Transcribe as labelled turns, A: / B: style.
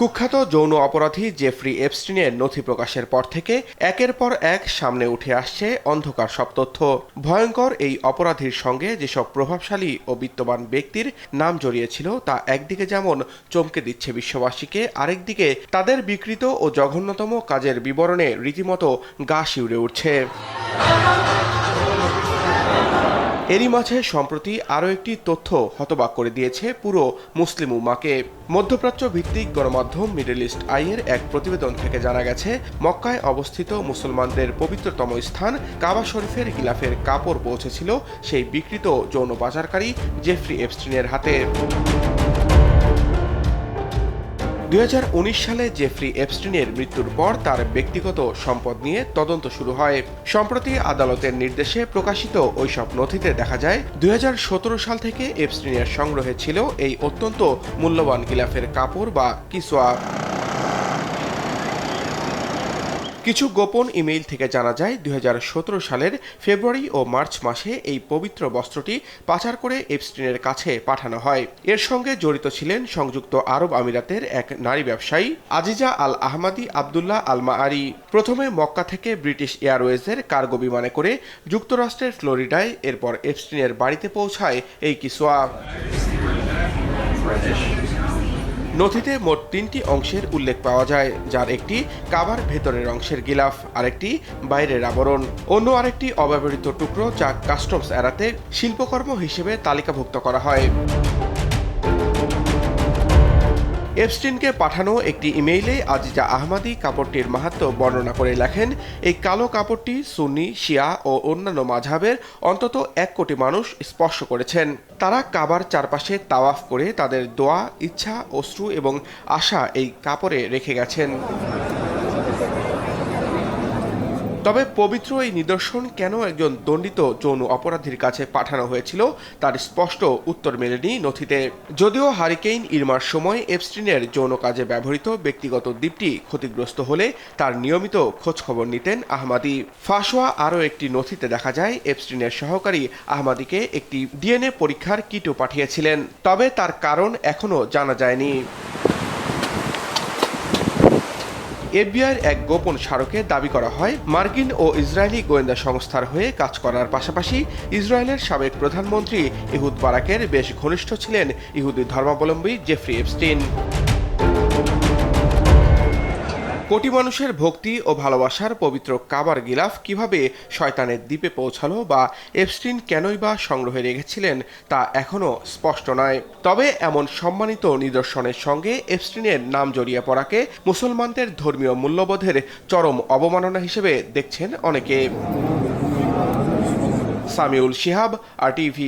A: কুখ্যাত যৌন অপরাধী জেফ্রি এপস্টিনের নথি প্রকাশের পর থেকে একের পর এক সামনে উঠে আসছে অন্ধকার সব তথ্য। ভয়ঙ্কর এই অপরাধীর সঙ্গে যেসব প্রভাবশালী ও বিত্তবান ব্যক্তির নাম জড়িয়েছিল তা একদিকে যেমন চমকে দিচ্ছে বিশ্ববাসীকে, আরেকদিকে তাদের বিকৃত ও জঘন্যতম কাজের বিবরণে রীতিমতো গা শিউরে উঠছে। এরই মাঝে সম্প্রতি আরও একটি তথ্য হতবাক করে দিয়েছে পুরো মুসলিম উম্মাকে। মধ্যপ্রাচ্য ভিত্তিক গণমাধ্যম মিডল ইস্ট আইয়ের এক প্রতিবেদন থেকে জানা গেছে, মক্কায় অবস্থিত মুসলমানদের পবিত্রতম স্থান কাবা শরীফের গিলাফের কাপড় পৌঁছেছিল সেই বিকৃত যৌন পাচারকারী জেফ্রি এপস্টিনের হাতে। 2019 সালে জেফ্রি এপস্টিনের মৃত্যুর পর তার ব্যক্তিগত সম্পদ নিয়ে তদন্ত শুরু হয়। সম্প্রতি আদালতের নির্দেশে প্রকাশিত ওইসব নথিতে দেখা যায় 2017 সাল থেকে এপস্টিনের সংগ্রহে ছিল এই অত্যন্ত মূল্যবান গিলাফের কাপড় বা কিসওয়া। কিছু গোপন ইমেইল থেকে জানা যায় 2017 সালের ফেব্রুয়ারি ও মার্চ মাসে এই পবিত্র বস্ত্রটি পাচার করে এপস্টিনের কাছে পাঠানো হয়। এর সঙ্গে জড়িত ছিলেন সংযুক্ত আরব আমিরাতের এক নারী ব্যবসায়ী আজিজা আল আহমাদি আবদুল্লাহ আল মাআরি। প্রথমে মক্কা থেকে ব্রিটিশ এয়ারওয়েজের কার্গো বিমানে করে যুক্তরাষ্ট্রের ফ্লোরিডায়, এরপর এপস্টিনের বাড়িতে পৌঁছায় এই কিসওয়া। নথিতে মোট 3টি অংশের উল্লেখ পাওয়া যায়, যার একটি কাবার ভেতরের অংশের গিলাফ, আরেকটি বাইরের আবরণ, অন্য আরেকটি অব্যবহৃত টুকরো যা কাস্টমস এড়াতে শিল্পকর্ম হিসেবে তালিকাভুক্ত করা হয়। এপস্টিনকে পাঠানো একটি ইমেইলে আজিজা আহমাদি কাপড়টির মাহাত্ম্য বর্ণনা করে লেখেন, এই কালো কাপড়টি সুন্নি, শিয়া ও অন্যান্য মাযহাবের অন্তত 1 কোটি মানুষ স্পর্শ করেছেন। তারা কাবার চারপাশে তাওয়াফ করে তাদের দোয়া, ইচ্ছা, অশ্রু এবং আশা এই কাপড়ে রেখে গেছেন। তবে পবিত্র এই নিদর্শন কেন একজন দণ্ডিত যৌন অপরাধীর কাছে পাঠানো হয়েছিল তার স্পষ্ট উত্তর মেলেনি নথিতে। যদিও হারিকেইন ইরমার সময় এপস্টিনের যৌন কাজে ব্যবহৃত ব্যক্তিগত দ্বীপটি ক্ষতিগ্রস্ত হলে তার নিয়মিত খোঁজখবর নিতেন আহমাদি। ফাঁস হওয়া আরও একটি নথিতে দেখা যায় এপস্টিনের সহকারী আহমাদিকে একটি ডিএনএ পরীক্ষার কিটও পাঠিয়েছিলেন, তবে তার কারণ এখনও জানা যায়নি। এফবিআইয়ের এক গোপন স্মারকে দাবি করা হয়, মার্কিন ও ইসরায়েলি গোয়েন্দা সংস্থার হয়ে কাজ করার পাশাপাশি ইসরায়েলের সাবেক প্রধানমন্ত্রী ইহুদ বারাকের বেশ ঘনিষ্ঠ ছিলেন ইহুদি ধর্মাবলম্বী জেফ্রি এপস্টিন। কোটি মানুষের ভক্তি ও ভালোবাসার পবিত্র কাবার গিলাফ কিভাবে শয়তানের দ্বীপে পৌঁছালো বা এপস্টিন কেনই বা সংগ্রহে রেখেছিলেন তা এখনও স্পষ্ট নয়। তবে এমন সম্মানিত নিদর্শনের সঙ্গে এপস্টিনের নাম জড়িয়ে পড়াকে মুসলমানদের ধর্মীয় মূল্যবোধের চরম অবমাননা হিসেবে দেখছেন অনেকে। সামিউল শিহাব, RTV।